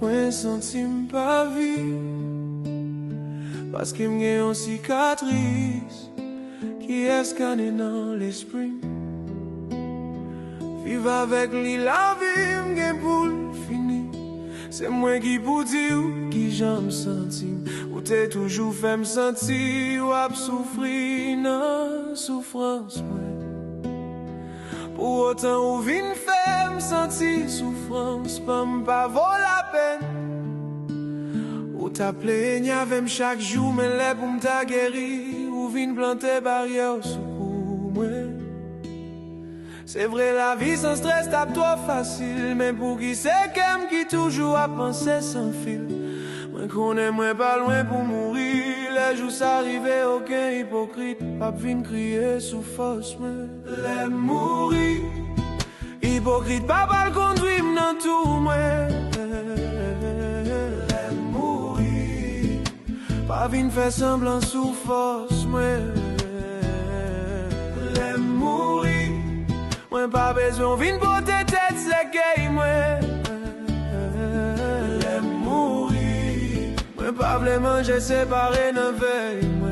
Mwen senti m'pa vi, paske m'gen yon cikatris ki eskane nan l'esprit. Viv avèk li la vi m'gen pou l'fini. Se mwen ki pou di ou ki jan m'sentim, ou te toujou fè m'senti ou ap soufri nan soufrans mwen. Pour autant ou vin fè m'senti soufrans, pa m'pa vaut la peine. Ou ta plaigne avèm chaque jour, men lè pou m'ta guéri, ou vin plante barrière sou pou mwen. C'est vrai la vie sans stress tape trop facile, mais pour qui c'est qu'aime qui toujours a pensé sans fil. Moi connais moi pas loin pour mourir, les jours s'arriver aucun hypocrite, pas vin crier sous force mais les mourir. Hypocrite pas le conduire dans tout moi. Les mourir. Pas vin faire semblant sous force moi. Les mourir. Mwen pa bezon vin pote tèt sekey mwen. Lè mouri. Mwen pa vle manje separe nan vey mwen.